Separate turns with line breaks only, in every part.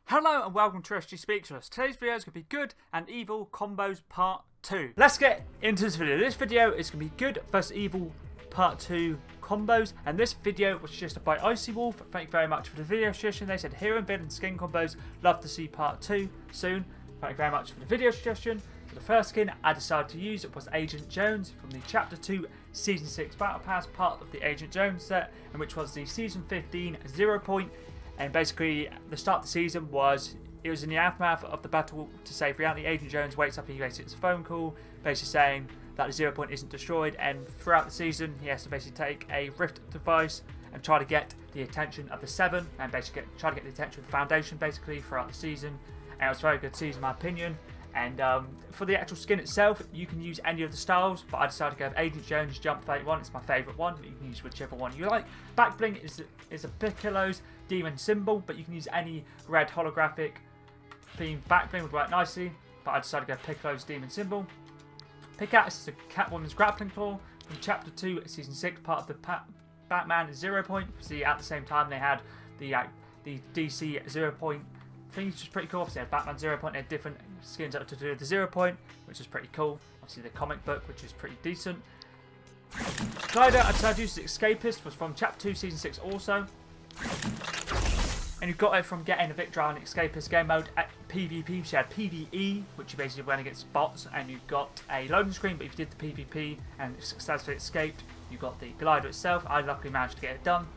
Hello and welcome to SG Speaks to Us. Today's video is going to be good and evil combos part 2. Let's get into this video. This video is going to be good versus evil part 2 combos, and this video was suggested by Icy Wolf. Thank you very much for the video suggestion. They said hero and villain skin combos, love to see part 2 soon. Thank you very much for the video suggestion. So the first skin I decided to use was Agent Jones from the Chapter 2 Season 6 Battle Pass, part of the Agent Jones set, and which was the Season 15 0 point. And basically, the start of the season it was in the aftermath of the battle to save reality. Agent Jones wakes up and he basically gets a phone call, basically saying that the 0 point isn't destroyed, and throughout the season he has to basically take a rift device and try to get the attention of the Seven, and basically try to get the attention of the Foundation basically throughout the season. And it was a very good season in my opinion. And for the actual skin itself, you can use any of the styles, but I decided to go with Agent Jones Jump 31. It's my favourite one, but you can use whichever one you like. Back bling is a Piccolo's demon symbol, but you can use any red holographic themed back bling, would work nicely, but I decided to go Piccolo's demon symbol. Pickaxe is a Catwoman's grappling claw from Chapter 2 Season 6, part of the Batman 0 point. See, at the same time they had the DC 0 point things, which is pretty cool. Obviously, they had Batman 0 point, they had different skins up to do with the 0 point, which is pretty cool. Obviously, the comic book, which is pretty decent. Glider I decided to use Escapist, was from Chapter 2 Season 6 also. And you got it from getting a Victory Island Escapist game mode at PvP. She had PvE, which you basically went against bots, and you got a loading screen, but if you did the PvP and successfully escaped, you got the glider itself. I luckily managed to get it done.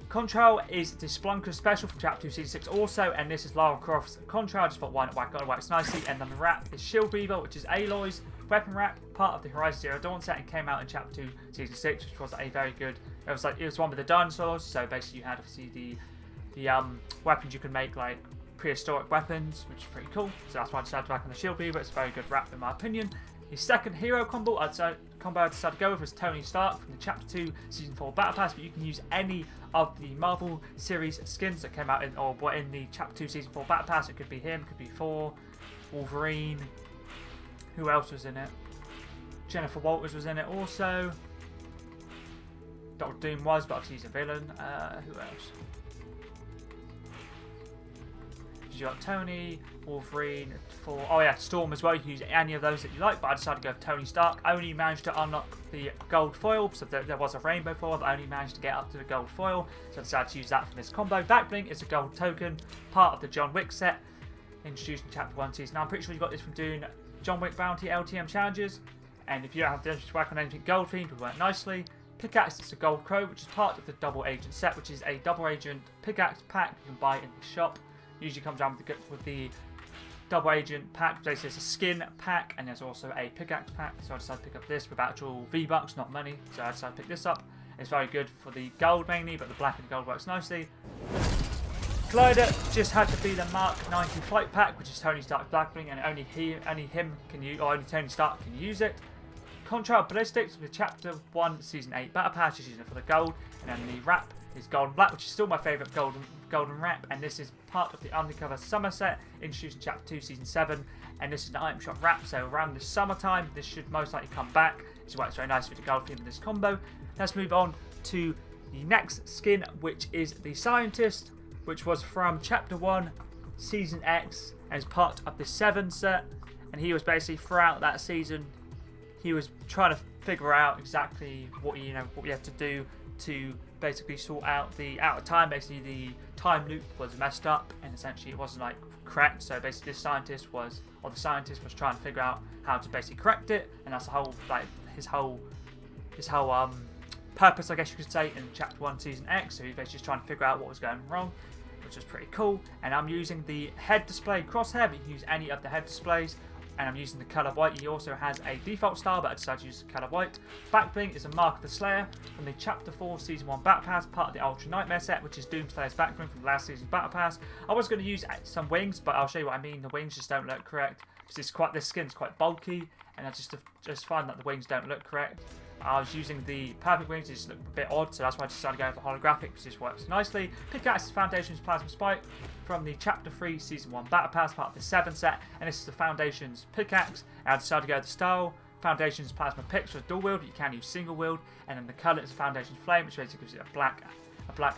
Contrail is the Splunker special from Chapter 2 Season 6 also, and this is Lara Croft's Contrail. I just thought why not whack it works nicely. And then the wrap is Shield Weaver, which is Aloy's weapon wrap, part of the Horizon Zero Dawn set, and came out in Chapter 2 Season 6, which was a very good. It was one with the dinosaurs, so basically you had obviously the weapons you can make, like prehistoric weapons, which is pretty cool. So that's why I decided to back on the Shield Weaver. It's a very good wrap in my opinion. The second hero combo I decided to go with was Tony Stark from the Chapter 2 Season 4 Battle Pass, but you can use any of the Marvel series skins that came out in the Chapter 2 Season 4 Battle Pass. It could be him, it could be Thor, Wolverine. Who else was in it? Jennifer Walters was in it also. Dr. Doom was, but obviously he's a villain. Who else? You got Tony, Wolverine, Thor. Oh yeah, Storm as well. You can use any of those that you like, but I decided to go with Tony Stark. I only managed to unlock the gold foil, so there was a rainbow foil, but I only managed to get up to the gold foil, so I decided to use that for this combo. Backbling is a gold token, part of the John Wick set, introduced in Chapter 1 Season. Now I'm pretty sure you got this from doing John Wick Bounty LTM challenges, and if you don't have to whack on anything gold themed, it would work nicely. Pickaxe is a gold crow, which is part of the double agent set, which is a double agent pickaxe pack you can buy in the shop. Usually comes down with the double agent pack. Basically, there's a skin pack and there's also a pickaxe pack. So I decided to pick up this with actual V-Bucks, not money. So I decided to pick this up. It's very good for the gold mainly, but the black and gold works nicely. Glider just had to be the Mark 90 flight pack, which is Tony Stark's Blackbling, and only him can use, or only Tony Stark can use it. Contrail Ballistics with Chapter 1 Season 8 Battle Pass, just using it for the gold, and then the wrap is Golden Black, which is still my favourite golden wrap, and this is part of the Undercover Summer set, introduced in Chapter 2 Season 7, and this is an item shop wrap, so around the summertime this should most likely come back. This works very nicely with the gold theme of this combo. Let's move on to the next skin, which is the Scientist, which was from Chapter 1 Season X, and is part of the 7 set, and he was basically throughout that season, he was trying to figure out exactly what you have to do to basically sort out the out of time. Basically, the time loop was messed up, and essentially it wasn't like correct. So basically, the scientist was trying to figure out how to basically correct it, and that's the whole his whole purpose, I guess you could say, in Chapter 1 Season X. So he's basically just trying to figure out what was going wrong, which is pretty cool. And I'm using the head display crosshair, but you can use any of the head displays. And I'm using the colour white. He also has a default style, but I decided to use the colour white. Backbling is a Mark of the Slayer from the Chapter 4 Season 1 Battle Pass, part of the Ultra Nightmare set, which is Doomslayer's backbling from the last season's Battle Pass. I was going to use some wings, but I'll show you what I mean. The wings just don't look correct, because this skin's quite bulky, and I just find that the wings don't look correct. I was using the perfect wings, it just looked a bit odd, so that's why I decided to go for holographic, because this works nicely. Pickaxe Foundation's Plasma Spike from the Chapter 3 Season 1 Battle Pass, part of the 7 set, and this is the Foundation's Pickaxe, and I decided to go with the style. Foundation's Plasma Picks for dual wield, but you can use single wield, and then the colour is Foundation's Flame, which basically gives it a black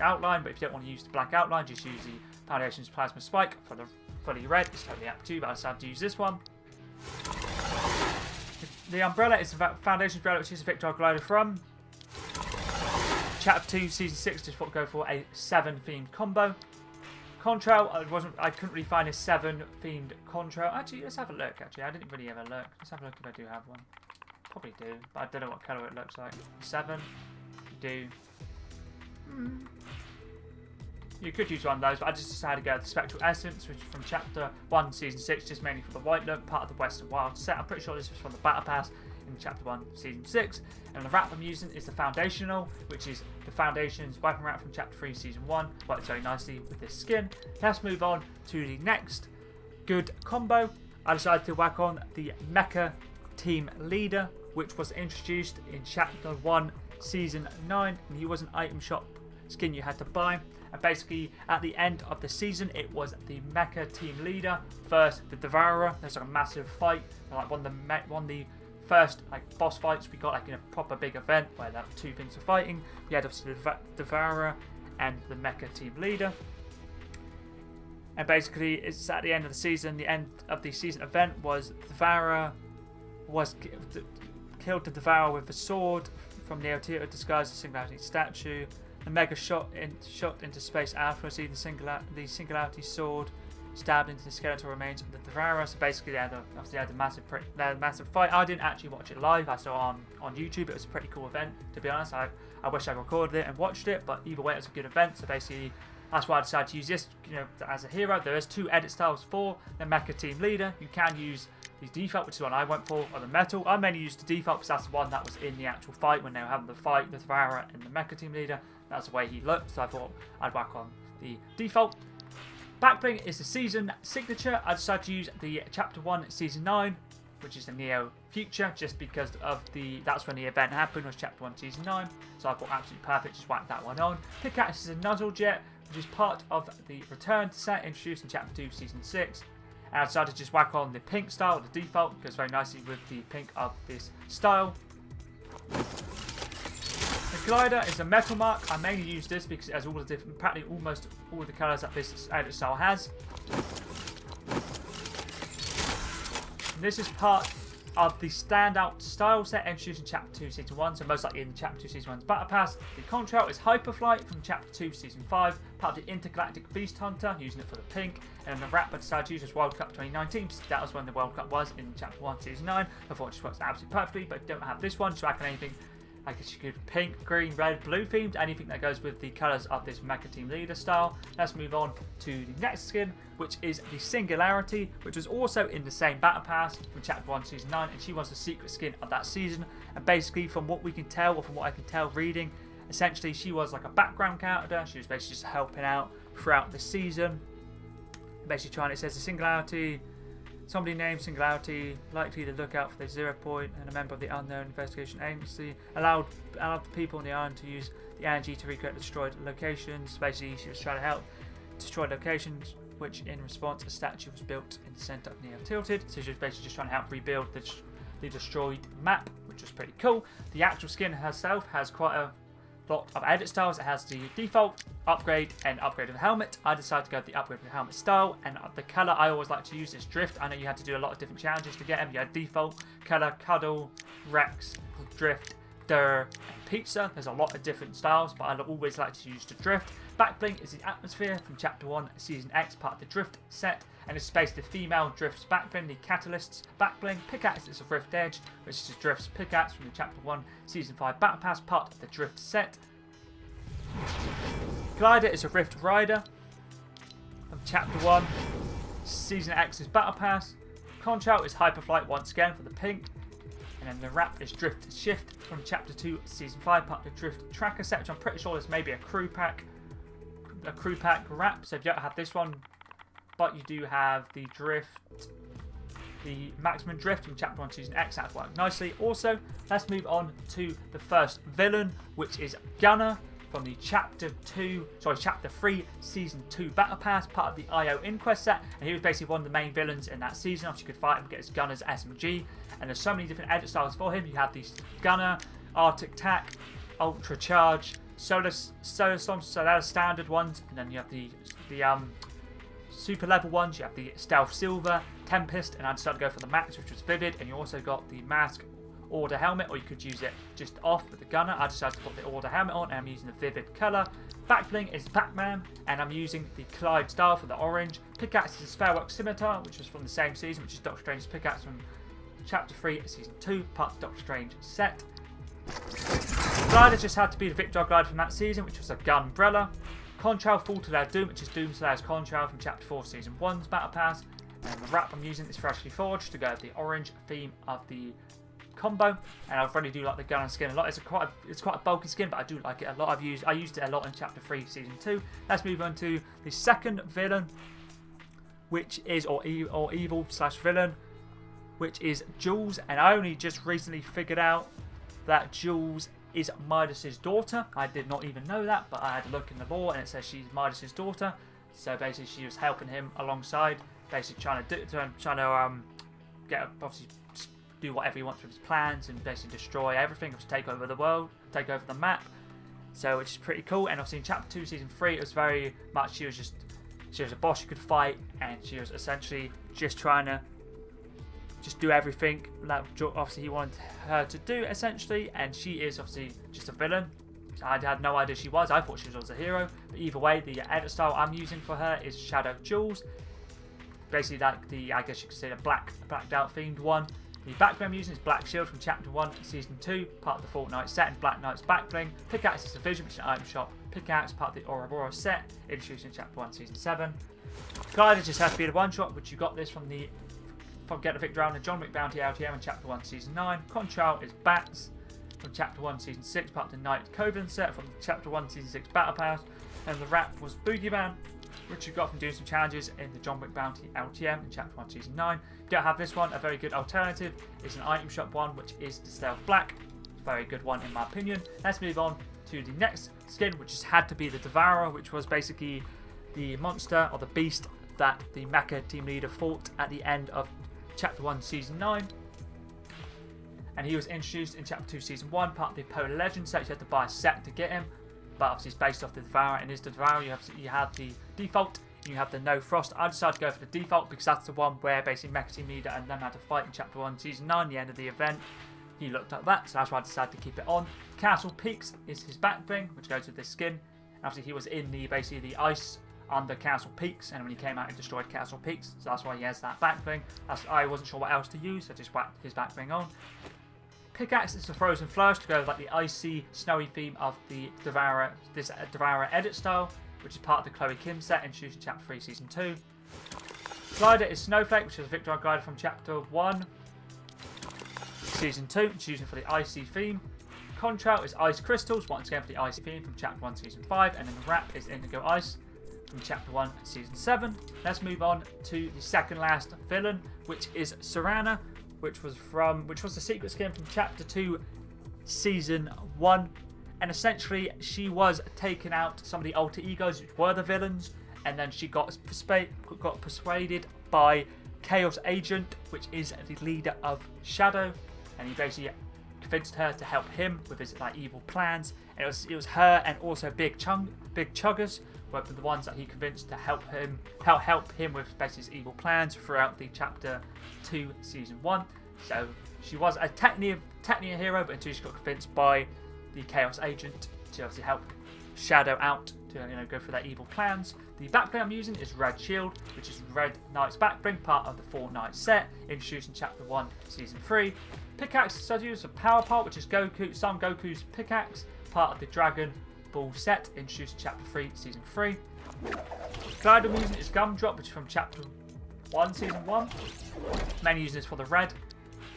outline, but if you don't want to use the black outline, just use the Foundations Plasma Spike for the fully red. It's totally up to you, but I decided to use this one. The umbrella is the Foundations umbrella, which is a Victor glider from Chapter 2, Season 6. Just thought go for a 7 themed combo. Contrail, I couldn't really find a 7 themed contrail. Actually, let's have a look. Actually, I didn't really ever look. Let's have a look if I do have one. Probably do, but I don't know what colour it looks like. 7, do. You could use one of those, but I just decided to go with the Spectral Essence, which is from Chapter 1, Season 6, just mainly for the white look, part of the Western Wild set. I'm pretty sure this was from the Battle Pass in Chapter 1, Season 6. And the wrap I'm using is the Foundational, which is the Foundations weapon wrap from Chapter 3, Season 1. Works very nicely with this skin. Let's move on to the next good combo. I decided to whack on the Mecha Team Leader, which was introduced in Chapter 1, Season 9. And he was an item shop skin you had to buy. And basically, at the end of the season, it was the Mecha Team Leader versus the Devourer. There's like a massive fight. Like one of the first like boss fights we got like in a proper big event where the two things were fighting. We had obviously the Devourer and the Mecha Team Leader. And basically, it's at the end of the season. The end of the season event was the Devourer killed the Devourer with a sword from the Neo disguised as Singularity statue. The Mega shot into space after receiving the Singularity sword, stabbed into the skeletal remains of the Devourer. So basically, they had a massive fight. I didn't actually watch it live. I saw it on YouTube. It was a pretty cool event, to be honest. I wish I recorded it and watched it, but either way, it was a good event. So basically, that's why I decided to use this, as a hero. There is 2 edit styles for the Mecha Team Leader. You can use the default, which is what I went for, or the metal. I mainly used the default because that's the one that was in the actual fight when they were having the fight, the Devourer and the Mecha Team Leader. That's the way he looked, so I thought I'd whack on the default. Backbling is the season signature. I decided to use the Chapter 1 Season 9, which is the Neo Future, just because of that's when the event happened, was Chapter 1 Season 9. So I thought absolutely perfect, just whack that one on. Pickaxe is a Nuzzle Jet, which is part of the Return set introduced in Chapter 2 Season 6. And I decided to just whack on the pink style, the default, goes very nicely with the pink of this style. The glider is a metal mark. I mainly use this because it has all the different, practically almost all the colours that this edit style has. And this is part of the standout style set introduced in Chapter 2 Season 1, so most likely in Chapter 2 Season 1's Battle Pass. The contrail is Hyperflight from Chapter 2 Season 5, part of the Intergalactic Beast Hunter, using it for the pink. And then the wrap I decided to use was World Cup 2019, because that was when the World Cup was in Chapter 1 Season 9. I thought it just works absolutely perfectly, but don't have this one, so I can anything. I guess you could pink, green, red, blue themed, anything that goes with the colours of this Mecha Team Leader style. Let's move on to the next skin, which is the Singularity, which was also in the same Battle Pass from Chapter 1 Season 9, and she was the secret skin of that season. And basically, from what we can tell, or from what I can tell reading, essentially she was like a background character. She was basically just helping out throughout the season. Basically it says the Singularity, somebody named Singularity, likely to look out for the 0 point, and a member of the unknown investigation agency, allowed the people on the island to use the energy to recreate destroyed locations. Basically, she was trying to help destroy locations, which in response, a statue was built in the centre of Neo Tilted. So she was basically just trying to help rebuild the destroyed map, which was pretty cool. The actual skin herself has quite a lot of edit styles. It has the default, upgrade, and upgrade of the helmet. I decided to go with the upgrade of the helmet style, and the colour I always like to use is Drift. I know you had to do a lot of different challenges to get them. You had default, colour, Cuddle, Rex, Drift, Durr, and Pizza. There's a lot of different styles, but I always like to use the Drift. Backbling is the Atmosphere from Chapter 1 Season X, part of the Drift set, and it's based the female Drift's backbling, the Catalyst's backbling. Pickaxe is a Rift Edge, which is Drift's pickaxe from the Chapter 1 Season 5 Battle Pass, part of the Drift set. Glider is a Rift Rider from Chapter 1 Season X's Battle Pass. Contrail is Hyperflight once again for the pink. And then the wrap is Drift Shift from Chapter 2 Season 5, part of the Drift Tracker set, which I'm pretty sure this may be a crew pack wrap. So if you don't have this one, but you do have the Drift, the Maximum Drift from Chapter 1 Season X, that worked nicely. Also, let's move on to the first villain, which is Gunner from the Chapter 3 Season 2 Battle Pass, part of the IO Inquest set, and he was basically one of the main villains in that season. Obviously, you could fight him, get his Gunner's SMG, and there's so many different edit styles for him. You have these Gunner, Arctic Tac, Ultra Charge, Solar Storm, so they're the standard ones, and then you have the super level ones, you have the Stealth Silver, Tempest, and I decided to go for the Max, which was Vivid, and you also got the Mask Order Helmet, or you could use it just off with the Gunner. I decided to put the Order Helmet on, and I'm using the Vivid colour. Backbling is Pac-Man, and I'm using the Clyde style for the orange. Pickaxe is Spellwork Scimitar, which was from the same season, which is Doctor Strange's pickaxe from Chapter 3, Season 2, part of the Doctor Strange set. Glider just had to be the Victor Glider from that season, which was a Gunbrella. Contrail Fall to Their Doom, which is Doomslayer's Contrail from Chapter 4, Season 1's Battle Pass. And the wrap I'm using is Freshly Forged to go with the orange theme of the combo. And I really do like the gun skin a lot. It's quite a bulky skin, but I do like it a lot. I used it a lot in Chapter 3, Season 2. Let's move on to the second villain, which is, or evil / villain, which is Jules. And I only just recently figured out that Jules is Midas's daughter. I did not even know that, but I had a look in the lore and it says she's Midas's daughter. So basically she was helping him alongside, basically trying to get, obviously do whatever he wants with his plans and basically destroy everything, just take over the world, take over the map. So which is pretty cool. And obviously in Chapter 2, Season 3, it was very much, she was a boss you could fight, and she was essentially just trying to do everything that obviously he wanted her to do, essentially. And she is obviously just a villain. I had no idea she was. I thought she was a hero. But either way, the edit style I'm using for her is Shadow Jules. Basically, like I guess you could say the blacked out themed one. The backbling I'm using is Black Shield from Chapter 1, Season 2, part of the Fortnite set, and Black Knight's backbling. Pickaxe is Division, which is an item shop. Pickaxe, part of the Ouroboros set, introduced in Chapter 1, Season 7. Glider just has to be the one shot, which you got this from Get the Victor Round and John Wick Bounty LTM in Chapter 1, Season 9. Contrail is Bats from Chapter 1, Season 6, part of the Night Coven set from Chapter 1, Season 6 Battle Pass. And the wrap was Boogeyman, which you got from doing some challenges in the John Wick Bounty LTM in Chapter 1, Season 9. You don't have this one, a very good alternative is an item shop one, which is the Stealth Black. Very good one in my opinion. Let's move on to the next skin, which just had to be the Devourer, which was basically the monster or the beast that the Mecha team leader fought at the end of Chapter 1, Season 9. And he was introduced in Chapter 2, Season 1, part of the Polar Legend set. You had to buy a set to get him, but obviously it's based off the Devourer. And is the Devourer, you have the default, and you have the No Frost. I decided to go for the default because that's the one where basically Mecha team leader and them had to fight in Chapter 1, Season 9, the end of the event. He looked like that, so that's why I decided to keep it on. Castle Peaks is his back bling, which goes with this skin. And obviously he was in basically the ice under Castle Peaks, and when he came out he destroyed Castle Peaks, so that's why he has that back bling. I wasn't sure what else to use, so I just whacked his back bling on. Pickaxe is the Frozen Flourish to go with like the icy, snowy theme of the Devourer, this Devourer edit style, which is part of the Chloe Kim set introduced in Chapter 3, Season 2. Glider is Snowflake, which is a Victor Glider from Chapter 1, Season 2, it's used for the icy theme. Contrail is Ice Crystals, once again for the icy theme from Chapter 1, Season 5, and then the wrap is Indigo Ice from Chapter 1, Season 7. Let's move on to the second last villain, which is Serana, which was the secret skin from Chapter 2, Season 1. And essentially, she was taking out some of the alter egos, which were the villains, and then she got persuaded by Chaos Agent, which is the leader of Shadow, and he basically convinced her to help him with his evil plans. And it was her and also Big Chuggers were the ones that he convinced to help him with basically his evil plans throughout the Chapter 2, Season 1. So she was a technically a hero, but until she got convinced by the Chaos Agent to obviously help Shadow out to go for their evil plans. The backbling I'm using is Red Shield, which is Red Knight's backbling, part of the Fortnite set, introduced in Chapter 1, Season 3. Pickaxe is used a Power Part, which is Son Goku's pickaxe, part of the Dragon Ball set, introduced in Chapter 3, Season 3. Glider I'm using is Gumdrop, which is from Chapter 1, Season 1. Mainly using this for the red.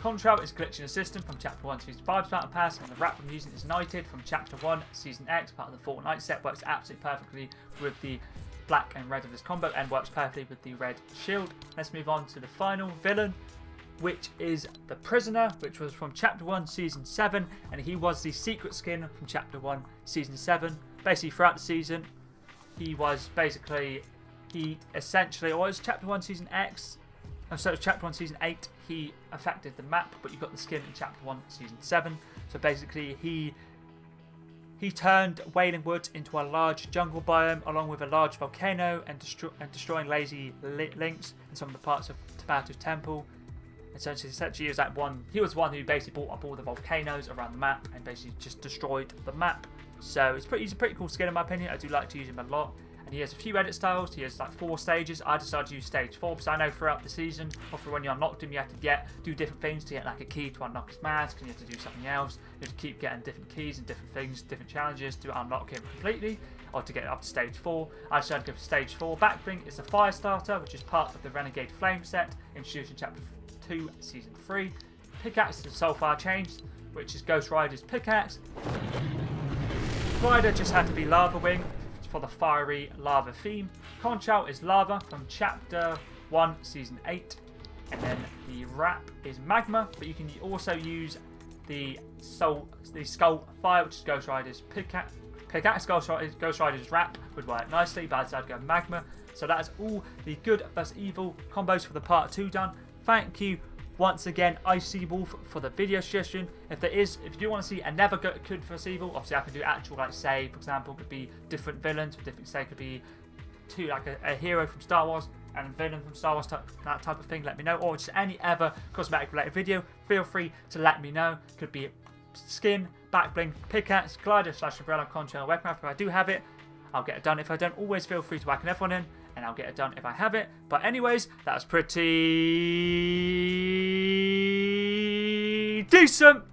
Contrail is Glitching Assistant from Chapter 1, Season 5's Battle Pass, and the wrap I'm using is Knighted from Chapter 1, Season X, part of the Fortnite set. Works absolutely perfectly with the black and red of this combo, and works perfectly with the red shield. Let's move on to the final villain, which is the Prisoner, which was from Chapter 1, Season 7, and he was the secret skin from Chapter 1, Season 7. Basically, throughout the season, he essentially, or it was Chapter 1, Season X, so Chapter 1, Season 8, he affected the map, but you got the skin in Chapter 1, Season 7. So basically, he He turned Wailing Woods into a large jungle biome along with a large volcano and destroying lazy links in some of the parts of Tabatu's temple. Essentially he was like he was one who basically brought up all the volcanoes around the map and basically just destroyed the map. So he's a pretty cool skin in my opinion. I do like to use him a lot. And he has a few edit styles. He has like 4 stages. I decided to use stage 4 because I know throughout the season, or for when you unlocked him, you have to do different things to get like a key to unlock his mask, and you have to do something else. You have to keep getting different keys and different things, different challenges to unlock him completely, or to get up to stage 4. I decided to go for stage 4. Backbling is a fire starter, which is part of the Renegade Flame set, introduced in Chapter 2, Season 3. Pickaxe is the Soulfire Change, which is Ghost Rider's pickaxe. Rider just had to be Lava Wing for the fiery lava theme. Conchow is lava from Chapter 1, Season 8. And then the wrap is magma, but you can also use the Skull Fire, which is Ghost Rider's pickaxe. Ghost Rider's wrap would work nicely, but I decided to go magma. So that is all the good vs evil combos for the part 2 done. Thank you once again, Icy Wolf, for the video suggestion. If you do want to see another good vs evil, obviously I can do actual, like say, for example, could be different villains, different, say, could be a hero from Star Wars and a villain from Star Wars, that type of thing, let me know. Or just any other cosmetic related video, feel free to let me know. Could be skin, backbling, pickaxe, glider / umbrella, concha, weapon. If I do have it, I'll get it done. If I don't, always feel free to whack an F1 in, and I'll get it done if I have it. But anyways, that's pretty decent.